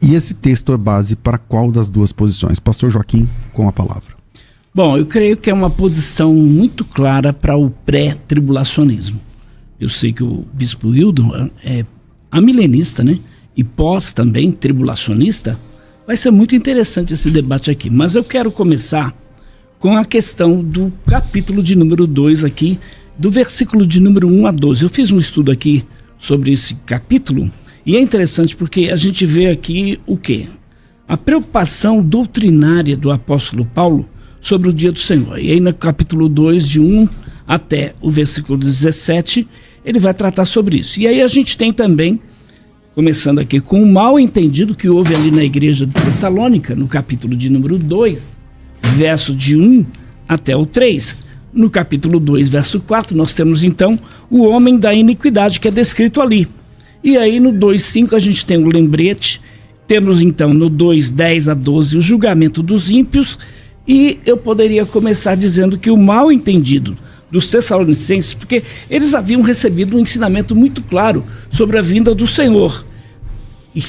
E esse texto é base para qual das duas posições? Pastor Joaquim, com a palavra. Bom, eu creio que é uma posição muito clara para o pré-tribulacionismo. Eu sei que o bispo Hildon é amilenista, né? E pós também tribulacionista. Vai ser muito interessante esse debate aqui. Mas eu quero começar com a questão do capítulo de número 2 aqui, do versículo de número 1 a 12. Eu fiz um estudo aqui sobre esse capítulo e é interessante porque a gente vê aqui o quê? A preocupação doutrinária do apóstolo Paulo sobre o dia do Senhor. E aí no capítulo 2, de 1 até o versículo 17, ele vai tratar sobre isso. E aí a gente tem também, começando aqui com o mal entendido que houve ali na igreja de Tessalônica, no capítulo de número 2, verso de 1 até o 3. No capítulo 2, verso 4, nós temos então o homem da iniquidade que é descrito ali. E aí no 2:5 a gente tem o lembrete, temos então no 2:10 a 12 o julgamento dos ímpios, e eu poderia começar dizendo que o mal entendido dos Tessalonicenses, porque eles haviam recebido um ensinamento muito claro sobre a vinda do Senhor. E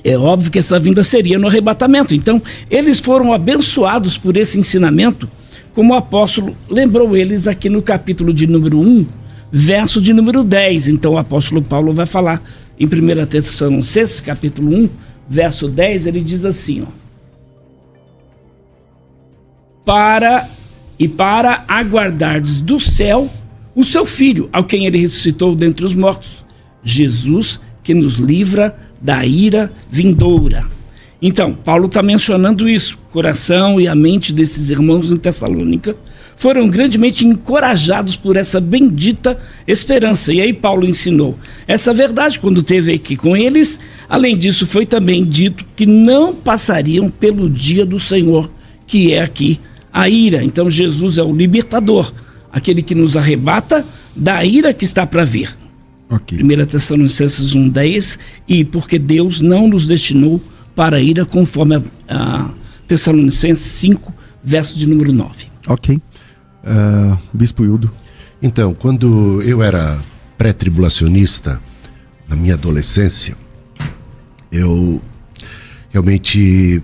é óbvio que essa vinda seria no arrebatamento. Então, eles foram abençoados por esse ensinamento, como o apóstolo lembrou eles aqui no capítulo de número 1, verso de número 10. Então, o apóstolo Paulo vai falar em 1 Tessalonicenses, capítulo 1, verso 10, ele diz assim, ó. Para aguardardes do céu o seu Filho, ao quem ele ressuscitou dentre os mortos, Jesus, que nos livra da ira vindoura. Então, Paulo está mencionando isso. O coração e a mente desses irmãos em Tessalônica foram grandemente encorajados por essa bendita esperança. E aí Paulo ensinou essa verdade quando esteve aqui com eles. Além disso, foi também dito que não passariam pelo dia do Senhor, que é aqui a ira. Então Jesus é o libertador, aquele que nos arrebata da ira que está para vir. Okay. 1 Tessalonicenses 1:10, e porque Deus não nos destinou para a ira, conforme a Tessalonicenses 5, verso de número 9. Ok. Bispo Hildo. Então, quando eu era pré-tribulacionista, na minha adolescência, eu realmente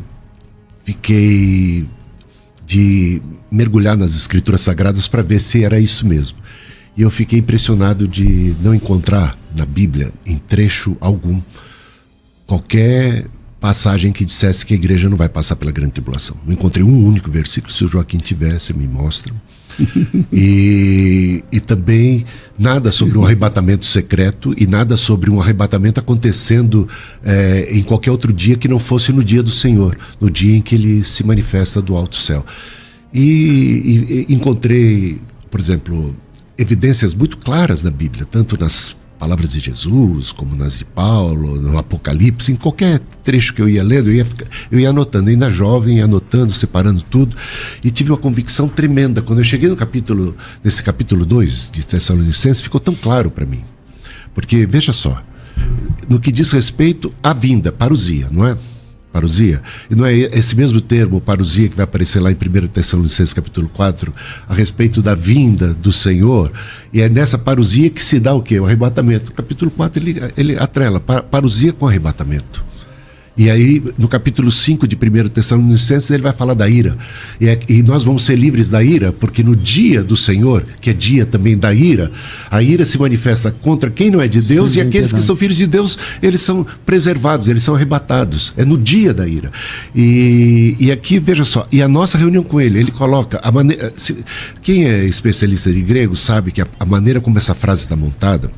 fiquei de mergulhar nas escrituras sagradas para ver se era isso mesmo. E eu fiquei impressionado de não encontrar na Bíblia, em trecho algum, qualquer passagem que dissesse que a igreja não vai passar pela grande tribulação. Não encontrei um único versículo. Se o Joaquim tivesse, me mostra. E também nada sobre um arrebatamento secreto e nada sobre um arrebatamento acontecendo em qualquer outro dia que não fosse no dia do Senhor, no dia em que ele se manifesta do alto céu. E encontrei, por exemplo, evidências muito claras na Bíblia, tanto nas palavras de Jesus, como nas de Paulo, no Apocalipse, em qualquer trecho que eu ia lendo, eu ia anotando, ainda jovem, anotando, separando tudo, e tive uma convicção tremenda. Quando eu cheguei nesse capítulo 2 de Tessalonicenses, ficou tão claro para mim. Porque, veja só, no que diz respeito à vinda, parousia, não é? Parousia, e não é esse mesmo termo, parousia, que vai aparecer lá em 1 Tessalonicenses capítulo 4, a respeito da vinda do Senhor, e é nessa parousia que se dá o quê? O arrebatamento. O capítulo 4 ele atrela parousia com arrebatamento. E aí, no capítulo 5 de 1 Tessalonicenses, ele vai falar da ira. E nós vamos ser livres da ira, porque no dia do Senhor, que é dia também da ira, a ira se manifesta contra quem não é de Deus, e aqueles que são filhos de Deus, eles são preservados, eles são arrebatados. É no dia da ira. E aqui, veja só, e a nossa reunião com ele coloca a maneira. Quem é especialista de grego sabe que a maneira como essa frase está montada,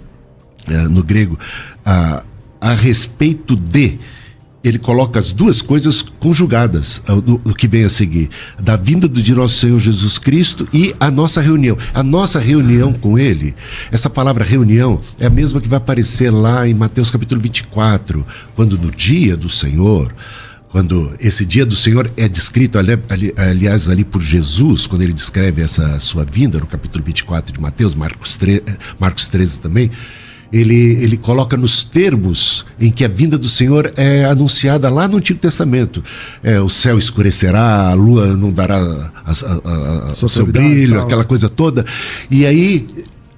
no grego, a respeito de. Ele coloca as duas coisas conjugadas, o que vem a seguir, da vinda de nosso Senhor Jesus Cristo e a nossa reunião. A nossa reunião com ele, essa palavra reunião é a mesma que vai aparecer lá em Mateus capítulo 24, quando no dia do Senhor, quando esse dia do Senhor é descrito, aliás, ali por Jesus, quando ele descreve essa sua vinda, no capítulo 24 de Mateus, Marcos 13 também, ele coloca nos termos em que a vinda do Senhor é anunciada lá no Antigo Testamento. O céu escurecerá, a lua não dará seu brilho, aquela coisa toda, e aí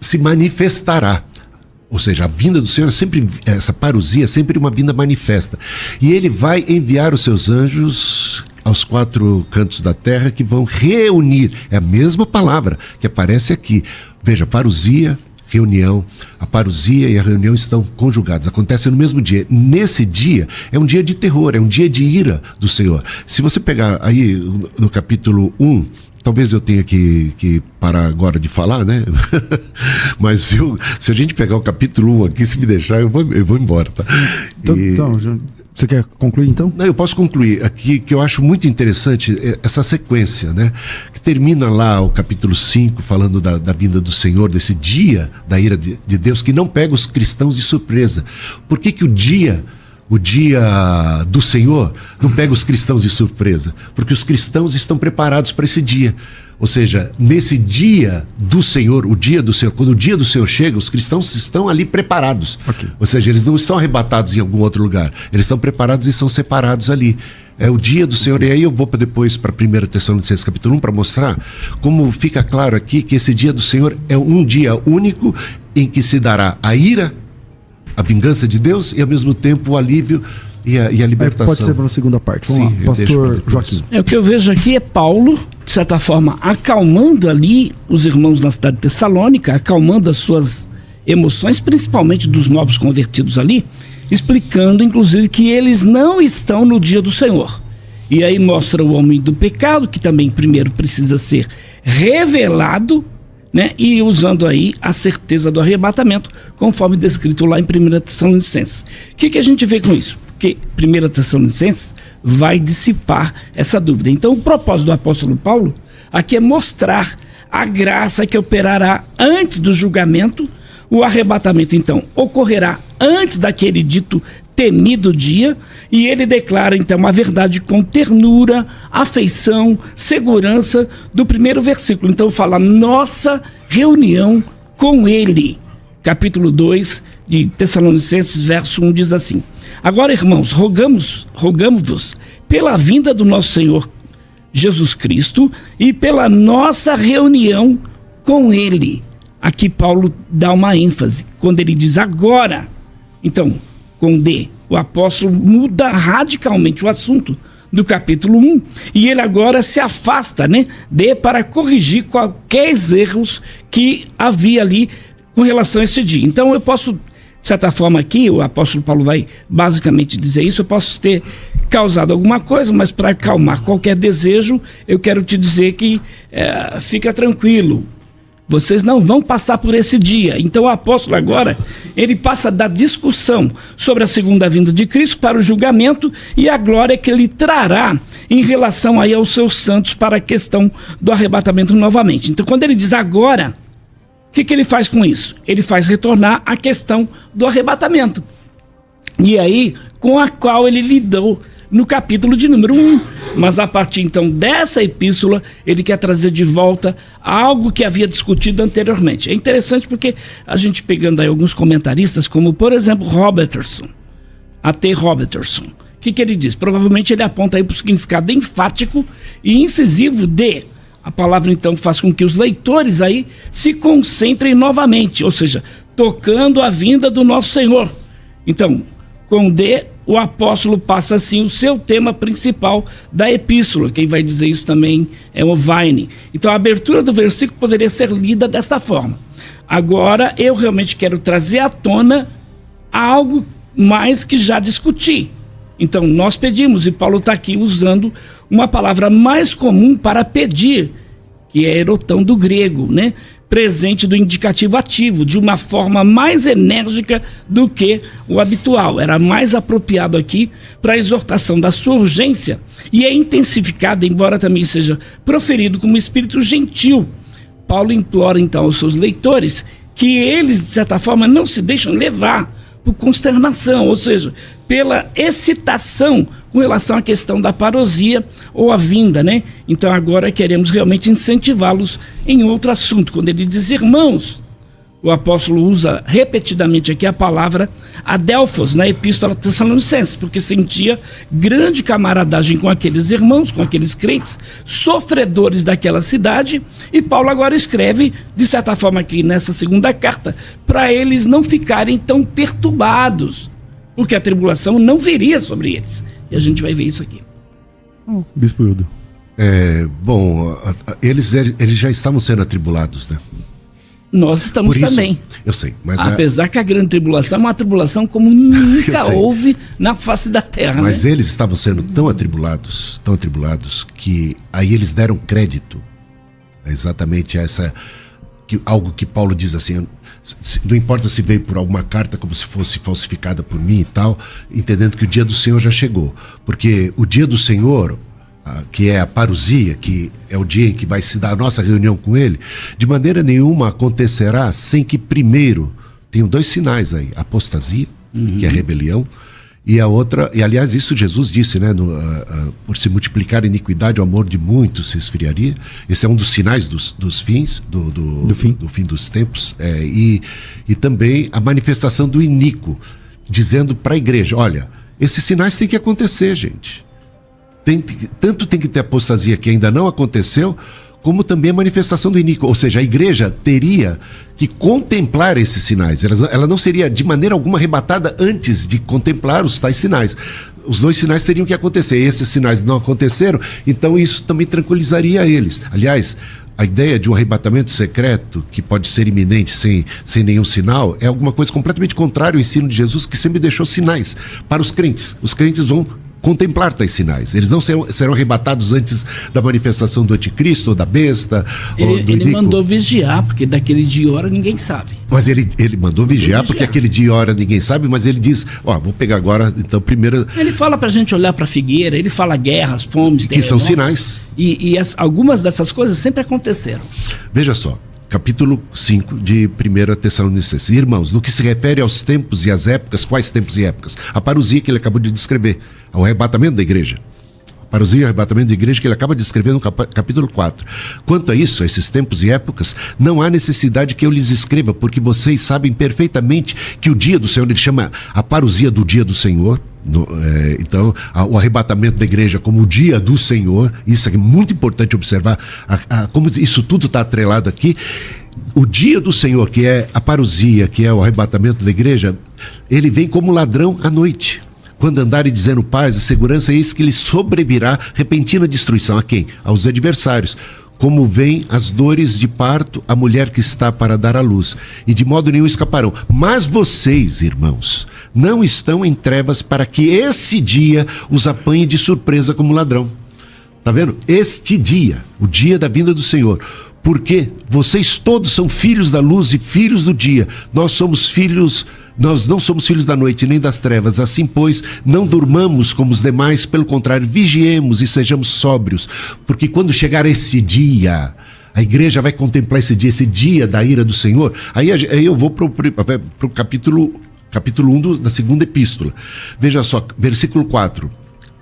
se manifestará. Ou seja, a vinda do Senhor é sempre, essa parousia é sempre uma vinda manifesta. E ele vai enviar os seus anjos aos 4 cantos da terra, que vão reunir. É a mesma palavra que aparece aqui. Veja, parousia, reunião. A parousia e a reunião estão conjugadas, acontecem no mesmo dia. Nesse dia é um dia de terror, é um dia de ira do Senhor. Se você pegar aí no capítulo 1, talvez eu tenha que parar agora de falar, né? Mas se a gente pegar o capítulo 1 aqui, se me deixar, eu vou embora, tá? Então, você quer concluir então? Não, eu posso concluir aqui, que eu acho muito interessante essa sequência, né? Que termina lá o capítulo 5, falando da vinda do Senhor, desse dia da ira de Deus, que não pega os cristãos de surpresa. Por que o dia do Senhor não pega os cristãos de surpresa? Porque os cristãos estão preparados para esse dia. Ou seja, nesse dia do Senhor, o dia do Senhor, quando o dia do Senhor chega, os cristãos estão ali preparados. Okay. Ou seja, eles não estão arrebatados em algum outro lugar. Eles estão preparados e são separados ali. É o dia do Senhor. E aí eu vou depois para 1 Tessalonicenses capítulo 1 para mostrar como fica claro aqui que esse dia do Senhor é um dia único em que se dará a ira, a vingança de Deus e ao mesmo tempo o alívio e a libertação. Pode ser para a segunda parte. Vamos lá, pastor Joaquim. O que eu vejo aqui é Paulo, de certa forma, acalmando ali os irmãos na cidade de Tessalônica, acalmando as suas emoções, principalmente dos novos convertidos ali, explicando inclusive que eles não estão no dia do Senhor. E aí mostra o homem do pecado, que também primeiro precisa ser revelado, né? E usando aí a certeza do arrebatamento, conforme descrito lá em 1 Tessalonicenses. O que a gente vê com isso? Porque 1 Tessalonicenses vai dissipar essa dúvida. Então o propósito do apóstolo Paulo aqui é mostrar a graça que operará antes do julgamento. O arrebatamento então ocorrerá antes daquele dito temido dia, e ele declara então a verdade com ternura, afeição, segurança do primeiro versículo. Então fala nossa reunião com ele. Capítulo 2 de Tessalonicenses, verso 1 diz assim: agora, irmãos, rogamos-vos pela vinda do nosso Senhor Jesus Cristo e pela nossa reunião com ele. Aqui Paulo dá uma ênfase quando ele diz agora. Então, com D, o apóstolo muda radicalmente o assunto do capítulo 1 e ele agora se afasta, né, para corrigir qualquer erros que havia ali com relação a esse dia. Então eu posso, de certa forma aqui, o apóstolo Paulo vai basicamente dizer isso, eu posso ter causado alguma coisa, mas para acalmar qualquer desejo, eu quero te dizer que fica tranquilo. Vocês não vão passar por esse dia. Então o apóstolo agora, ele passa da discussão sobre a segunda vinda de Cristo para o julgamento e a glória que ele trará em relação aí aos seus santos para a questão do arrebatamento novamente. Então quando ele diz agora, o que ele faz com isso? Ele faz retornar a questão do arrebatamento. E aí, com a qual ele lidou no capítulo de número 1. Mas a partir então dessa epístola, ele quer trazer de volta algo que havia discutido anteriormente. É interessante porque a gente pegando aí alguns comentaristas, como por exemplo Robertson, A.T. Robertson, o que ele diz? Provavelmente ele aponta aí para o significado enfático e incisivo de. A palavra então faz com que os leitores aí se concentrem novamente, ou seja, tocando a vinda do nosso Senhor. Então, com D, o apóstolo passa assim o seu tema principal da epístola. Quem vai dizer isso também é o Vine. Então a abertura do versículo poderia ser lida desta forma: agora eu realmente quero trazer à tona algo mais que já discuti. Então nós pedimos, e Paulo está aqui usando uma palavra mais comum para pedir, que é erotão do grego, né? Presente do indicativo ativo, de uma forma mais enérgica do que o habitual. Era mais apropriado aqui para a exortação da sua urgência e é intensificado, embora também seja proferido como espírito gentil. Paulo implora então aos seus leitores que eles, de certa forma, não se deixam levar por consternação, ou seja, pela excitação com relação à questão da parousia ou a vinda, né? Então agora queremos realmente incentivá-los em outro assunto, quando ele diz: irmãos, o apóstolo usa repetidamente aqui a palavra adelphos na Epístola Tessalonicenses, porque sentia grande camaradagem com aqueles irmãos, com aqueles crentes, sofredores daquela cidade, e Paulo agora escreve, de certa forma aqui nessa segunda carta, para eles não ficarem tão perturbados, porque a tribulação não viria sobre eles. E a gente vai ver isso aqui. Bispo Hildo. Bom, eles já estavam sendo atribulados, né? Nós estamos Por isso, também. eu sei, mas apesar que a grande tribulação é uma tribulação como nunca houve na face da terra. Mas né? eles estavam sendo tão atribulados, que aí eles deram crédito a exatamente essa, algo que Paulo diz assim, não importa se veio por alguma carta como se fosse falsificada por mim e tal, entendendo que o dia do Senhor já chegou. Porque o dia do Senhor, que é a parousia, que é o dia em que vai se dar a nossa reunião com ele, de maneira nenhuma acontecerá sem que primeiro tenham 2 sinais aí, a apostasia, que é a rebelião, e a outra, e aliás isso Jesus disse, né, por se multiplicar a iniquidade, o amor de muitos se esfriaria. Esse é um dos sinais dos fins, do fim dos tempos, e também a manifestação do iníquo, dizendo para a igreja, olha, esses sinais têm que acontecer, gente. Tanto tem que ter apostasia que ainda não aconteceu, como também a manifestação do iníquo. Ou seja, a igreja teria que contemplar esses sinais. Ela não seria de maneira alguma arrebatada antes de contemplar os tais sinais. Os 2 sinais teriam que acontecer. Esses sinais não aconteceram, então isso também tranquilizaria eles. Aliás, a ideia de um arrebatamento secreto, que pode ser iminente sem nenhum sinal, é alguma coisa completamente contrária ao ensino de Jesus, que sempre deixou sinais para os crentes. Os crentes vão contemplar tais sinais. Eles não serão arrebatados antes da manifestação do anticristo, ou da besta, ou do Ele mandou vigiar, porque daquele dia e hora ninguém sabe. Mas ele mandou vigiar, porque aquele dia e hora ninguém sabe, mas ele diz, vou pegar agora, então primeiro... Ele fala pra gente olhar pra figueira, ele fala guerras, fomes, que são sinais. E algumas dessas coisas sempre aconteceram. Veja só, capítulo 5 de 1 Tessalonicenses. Irmãos, no que se refere aos tempos e às épocas, quais tempos e épocas? A parousia que ele acabou de descrever, ao arrebatamento da igreja. A parousia e o arrebatamento da igreja que ele acaba de descrever no capítulo 4. Quanto a isso, a esses tempos e épocas, não há necessidade que eu lhes escreva, porque vocês sabem perfeitamente que o dia do Senhor, ele chama a parousia do dia do Senhor. Então, o arrebatamento da igreja como o dia do Senhor, isso é muito importante observar, como isso tudo está atrelado aqui. O dia do Senhor, que é a parousia, que é o arrebatamento da igreja, ele vem como ladrão à noite. Quando andarem dizendo paz e segurança, eis que lhes sobrevirá repentina destruição. A quem? Aos adversários. Como vem as dores de parto a mulher que está para dar à luz, e de modo nenhum escaparão. Mas vocês, irmãos, não estão em trevas para que esse dia os apanhe de surpresa como ladrão. Tá vendo? Este dia, o dia da vinda do Senhor. Porque vocês todos são filhos da luz e filhos do dia. Nós não somos filhos da noite nem das trevas. Assim, pois, não durmamos como os demais, pelo contrário, vigiemos e sejamos sóbrios. Porque quando chegar esse dia, a igreja vai contemplar esse dia da ira do Senhor. Aí eu vou para o capítulo 1 da segunda epístola. Veja só, versículo 4.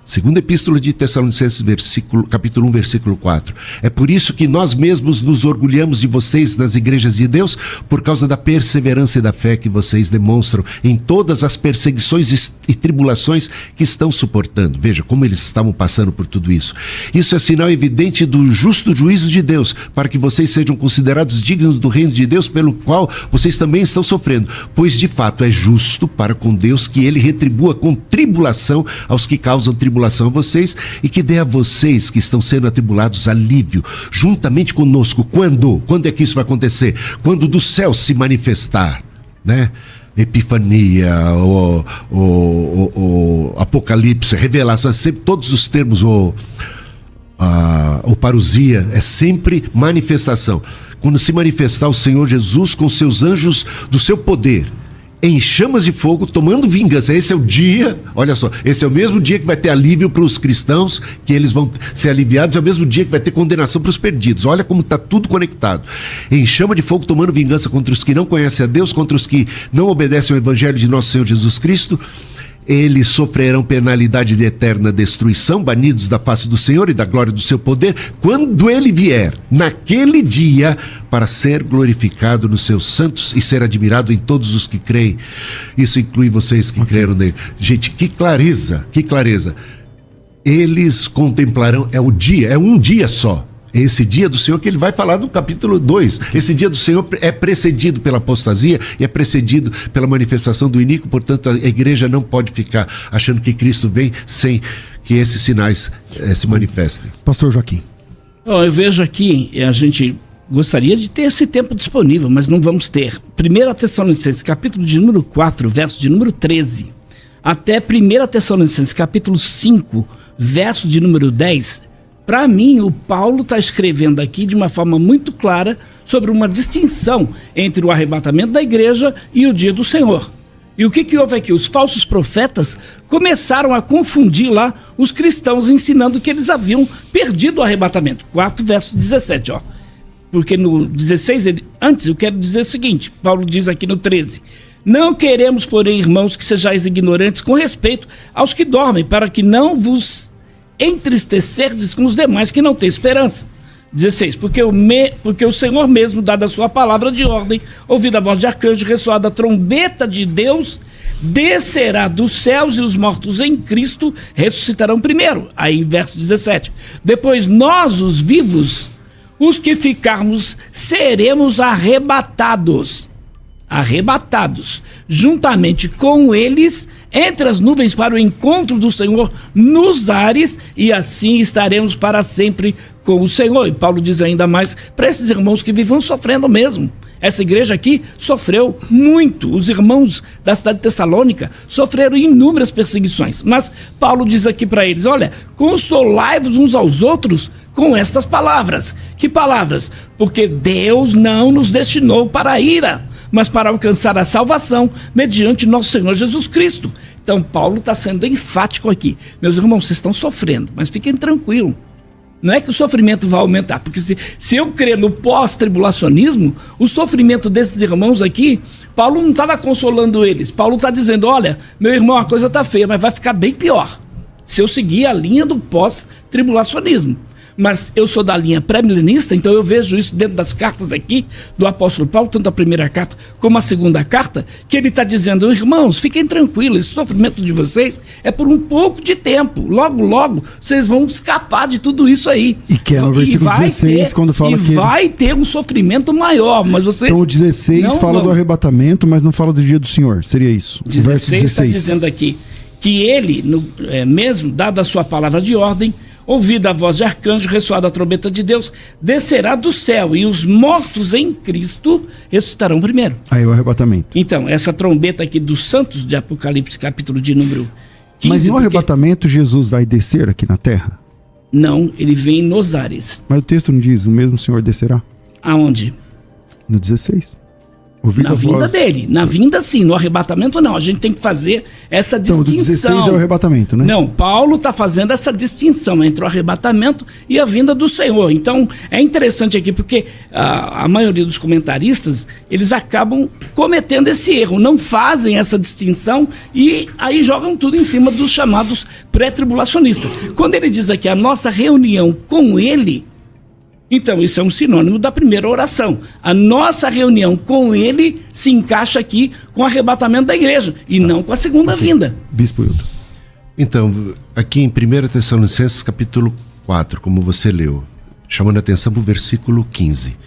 Segunda Epístola de Tessalonicenses, capítulo 1, versículo 4. É por isso que nós mesmos nos orgulhamos de vocês nas igrejas de Deus, por causa da perseverança e da fé que vocês demonstram em todas as perseguições e tribulações que estão suportando. Veja como eles estavam passando por tudo isso. Isso é sinal evidente do justo juízo de Deus, para que vocês sejam considerados dignos do reino de Deus, pelo qual vocês também estão sofrendo. Pois de fato é justo para com Deus que ele retribua com tribulação aos que causam tribulação a vocês, e que dê a vocês que estão sendo atribulados alívio, juntamente conosco. Quando é que isso vai acontecer? Quando do céu se manifestar, né? Epifania, o Apocalipse, revelação, é sempre todos os termos, o parousia, é sempre manifestação. Quando se manifestar o Senhor Jesus com seus anjos do seu poder, em chamas de fogo, tomando vingança. Esse é o dia, olha só, esse é o mesmo dia que vai ter alívio para os cristãos, que eles vão ser aliviados, é o mesmo dia que vai ter condenação para os perdidos. Olha como está tudo conectado. Em chama de fogo, tomando vingança contra os que não conhecem a Deus, contra os que não obedecem ao evangelho de nosso Senhor Jesus Cristo, eles sofrerão penalidade de eterna destruição, banidos da face do Senhor e da glória do seu poder, quando ele vier, naquele dia, para ser glorificado nos seus santos e ser admirado em todos os que creem. Isso inclui vocês que creram nele. Gente, que clareza, que clareza. Eles contemplarão, é um dia só. Esse dia do Senhor que ele vai falar no capítulo 2. Esse dia do Senhor é precedido pela apostasia e é precedido pela manifestação do iníquo. Portanto, a igreja não pode ficar achando que Cristo vem sem que esses sinais se manifestem. Pastor Joaquim. Eu vejo aqui, a gente gostaria de ter esse tempo disponível, mas não vamos ter. 1 Tessalonicenses, capítulo de número 4, verso de número 13, até 1 Tessalonicenses, capítulo 5, verso de número 10, para mim, o Paulo está escrevendo aqui de uma forma muito clara sobre uma distinção entre o arrebatamento da igreja e o dia do Senhor. E o que houve aqui? Os falsos profetas começaram a confundir lá os cristãos, ensinando que eles haviam perdido o arrebatamento. 4 verso 17, ó. Porque no 16, antes eu quero dizer o seguinte, Paulo diz aqui no 13: não queremos, porém, irmãos, que sejais ignorantes com respeito aos que dormem, para que não vos entristecerdes com os demais que não têm esperança. 16, porque o Senhor mesmo, dada a sua palavra de ordem, ouvida a voz de arcanjo, ressoada a trombeta de Deus, descerá dos céus e os mortos em Cristo ressuscitarão primeiro. Aí verso 17, depois nós, os vivos, os que ficarmos, seremos arrebatados, juntamente com eles, entre as nuvens para o encontro do Senhor nos ares, e assim estaremos para sempre com o Senhor. E Paulo diz ainda mais para esses irmãos que vivam sofrendo mesmo. Essa igreja aqui sofreu muito. Os irmãos da cidade de Tessalônica sofreram inúmeras perseguições. Mas Paulo diz aqui para eles: olha, consolai-vos uns aos outros com estas palavras. Que palavras? Porque Deus não nos destinou para a ira, mas para alcançar a salvação mediante nosso Senhor Jesus Cristo. Então Paulo está sendo enfático aqui. Meus irmãos, vocês estão sofrendo, mas fiquem tranquilos. Não é que o sofrimento vai aumentar, porque se eu crer no pós-tribulacionismo, o sofrimento desses irmãos aqui, Paulo não estava consolando eles. Paulo está dizendo: olha, meu irmão, a coisa está feia, mas vai ficar bem pior se eu seguir a linha do pós-tribulacionismo. Mas eu sou da linha pré-milenista, então eu vejo isso dentro das cartas aqui do apóstolo Paulo, tanto a primeira carta como a segunda carta, que ele está dizendo: irmãos, fiquem tranquilos, esse sofrimento de vocês é por um pouco de tempo, logo vocês vão escapar de tudo isso aí. E que é no versículo 16, quando fala que vai ter um sofrimento maior, mas vocês... Então o 16 fala do arrebatamento, mas não fala do dia do Senhor, seria isso? O verso 16 está dizendo aqui que ele, mesmo dada a sua palavra de ordem, ouvida a voz de arcanjo, ressoada a trombeta de Deus, descerá do céu, e os mortos em Cristo ressuscitarão primeiro. Aí o arrebatamento. Então, essa trombeta aqui dos santos de Apocalipse, capítulo de número 15... Mas no arrebatamento Jesus vai descer aqui na terra? Não, ele vem nos ares. Mas o texto não diz: o mesmo Senhor descerá? Aonde? No 16. Na vinda dele. Na vinda, sim. No arrebatamento, não. A gente tem que fazer essa distinção. Então, o 16 é o arrebatamento, né? Não, Paulo está fazendo essa distinção entre o arrebatamento e a vinda do Senhor. Então, é interessante aqui, porque a maioria dos comentaristas, eles acabam cometendo esse erro. Não fazem essa distinção e aí jogam tudo em cima dos chamados pré-tribulacionistas. Quando ele diz aqui: a nossa reunião com ele... Então, isso é um sinônimo da primeira oração. A nossa reunião com ele se encaixa aqui com o arrebatamento da igreja e não com a segunda vinda. Bispo Hildo. Então, aqui em 1 Tessalonicenses, capítulo 4, como você leu, chamando a atenção para o versículo 15.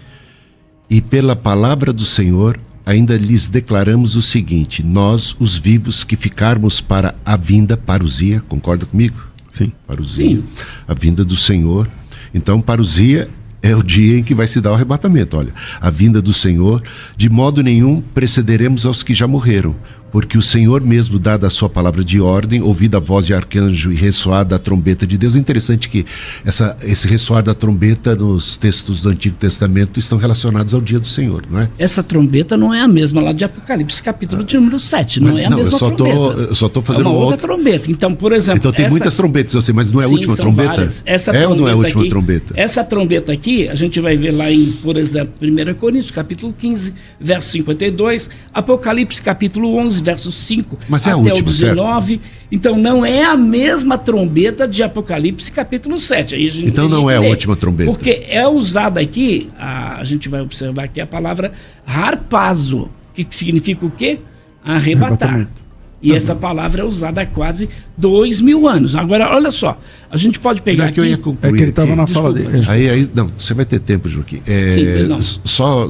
E pela palavra do Senhor, ainda lhes declaramos o seguinte: nós, os vivos, que ficarmos para a vinda, parousia, concorda comigo? Sim. Parousia, sim. A vinda do Senhor. Então, parousia é o dia em que vai se dar o arrebatamento. Olha, a vinda do Senhor, de modo nenhum precederemos aos que já morreram, porque o Senhor mesmo, dada a sua palavra de ordem, ouvida a voz de arcanjo e ressoada a trombeta de Deus. É interessante que esse ressoar da trombeta nos textos do Antigo Testamento estão relacionados ao dia do Senhor, não é? Essa trombeta não é a mesma lá de Apocalipse, capítulo de número 7, não é a mesma trombeta. Eu só estou fazendo uma outra trombeta. Então, por exemplo... Então tem muitas trombetas, eu sei, mas não é a última trombeta? Várias. Ou não é a última trombeta? Essa trombeta aqui, a gente vai ver lá em, por exemplo, 1 Coríntios, capítulo 15, verso 52, Apocalipse, capítulo 11, versos 5 Mas é a até última, o 19. Então não é a mesma trombeta de Apocalipse capítulo 7. Aí a gente Então não é a última trombeta. Porque é usada aqui, a gente vai observar aqui a palavra harpazo, que significa o quê? Arrebatar. E essa palavra é usada há quase 2000 anos. Agora, olha só, a gente pode pegar aqui... É que ele estava na fala dele. Aí, não, você vai ter tempo, Joaquim. Sim, pois não.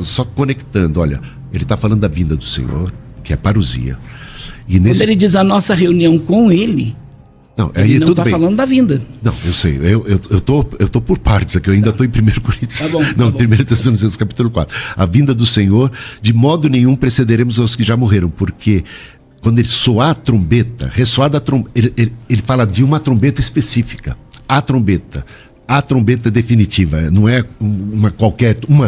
Só conectando, olha, ele está falando da vinda do Senhor, que é parousia. E Quando ele diz a nossa reunião com ele, não, ele aí não tudo está bem. falando da vinda. Não, eu sei, eu tô por partes aqui, eu ainda estou em 1 Coríntios, Tá bom. 1 Tessalonicenses capítulo 4. A vinda do Senhor, de modo nenhum precederemos os que já morreram, porque quando ele soar a trombeta, ressoada a trombeta, ele fala de uma trombeta específica, a trombeta definitiva, não é uma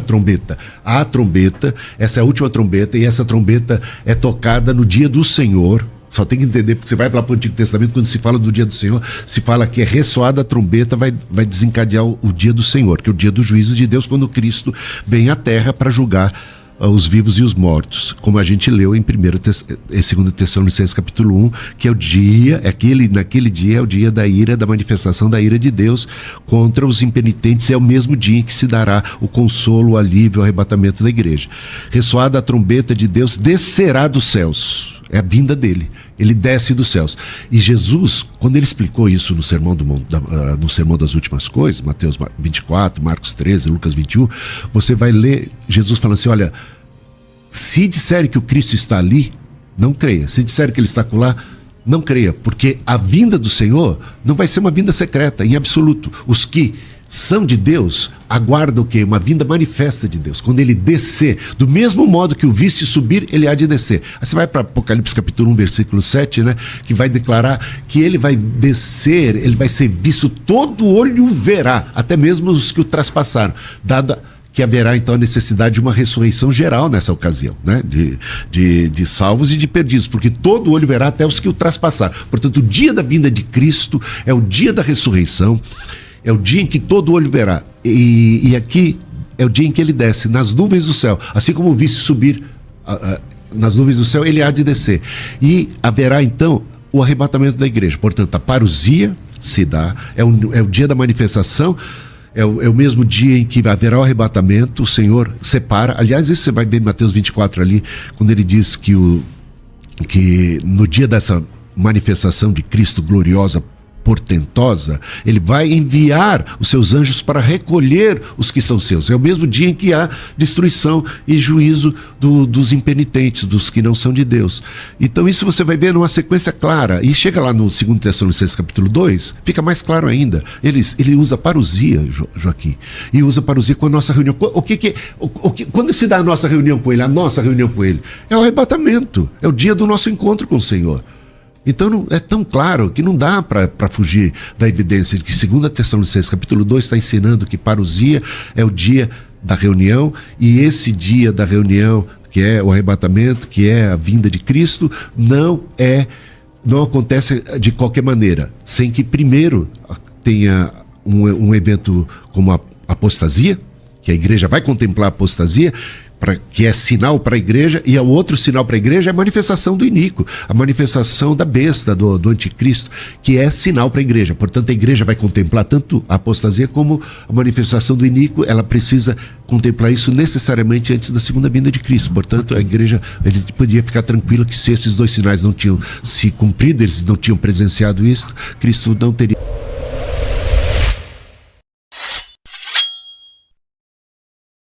trombeta. A trombeta, essa é a última trombeta, e essa trombeta é tocada no dia do Senhor. Só tem que entender, porque você vai para o Antigo Testamento, quando se fala do dia do Senhor, se fala que é ressoada a trombeta, vai desencadear o dia do Senhor, que é o dia do juízo de Deus, quando Cristo vem à terra para julgar os vivos e os mortos, como a gente leu em 2 Tessalonicenses capítulo 1, que é o dia, naquele dia é o dia da ira, da manifestação da ira de Deus contra os impenitentes, é o mesmo dia em que se dará o consolo, o alívio, o arrebatamento da igreja. Ressoada a trombeta de Deus, descerá dos céus, é a vinda dele, ele desce dos céus. E Jesus, quando ele explicou isso no Sermão no Sermão das Últimas Coisas, Mateus 24, Marcos 13, Lucas 21, você vai ler Jesus falando assim, olha, se disserem que o Cristo está ali, não creia. Se disserem que ele está acolá, não creia, porque a vinda do Senhor não vai ser uma vinda secreta, em absoluto. Os que são de Deus aguardam o quê? Uma vinda manifesta de Deus. Quando ele descer, do mesmo modo que o viste subir, ele há de descer. Aí você vai para Apocalipse capítulo 1, versículo 7, né? Que vai declarar que ele vai descer, ele vai ser visto, todo olho o verá, até mesmo os que o traspassaram, dado que haverá então a necessidade de uma ressurreição geral nessa ocasião, né? De salvos e de perdidos, porque todo olho verá, até os que o traspassaram. Portanto, o dia da vinda de Cristo é o dia da ressurreição, é o dia em que todo olho verá. E aqui é o dia em que ele desce nas nuvens do céu, assim como o viste subir nas nuvens do céu, ele há de descer. E haverá então o arrebatamento da igreja. Portanto, a parousia se dá, é o dia da manifestação. É o mesmo dia em que haverá o arrebatamento, o Senhor separa. Aliás, isso você vai ver em Mateus 24 ali, quando ele diz que no dia dessa manifestação de Cristo gloriosa, portentosa, ele vai enviar os seus anjos para recolher os que são seus. É o mesmo dia em que há destruição e juízo dos impenitentes, dos que não são de Deus. Então isso você vai ver numa sequência clara. E chega lá no 2 Tessalonicenses capítulo 2, fica mais claro ainda. Ele usa parousia, Joaquim, e usa parousia com a nossa reunião. Quando se dá a nossa reunião com ele, a nossa reunião com ele, é o arrebatamento, é o dia do nosso encontro com o Senhor. Então é tão claro que não dá para fugir da evidência de que 2 Tessalonicenses capítulo 2 está ensinando que parousia é o dia da reunião, e esse dia da reunião, que é o arrebatamento, que é a vinda de Cristo, não acontece de qualquer maneira, sem que primeiro tenha um evento como a apostasia, que a igreja vai contemplar a apostasia, que é sinal para a igreja, e o outro sinal para a igreja é a manifestação do iníquo, a manifestação da besta, do anticristo, que é sinal para a igreja. Portanto, a igreja vai contemplar tanto a apostasia como a manifestação do iníquo, ela precisa contemplar isso necessariamente antes da segunda vinda de Cristo. Portanto, a igreja podia ficar tranquila que se esses dois sinais não tinham se cumprido, eles não tinham presenciado isso, Cristo não teria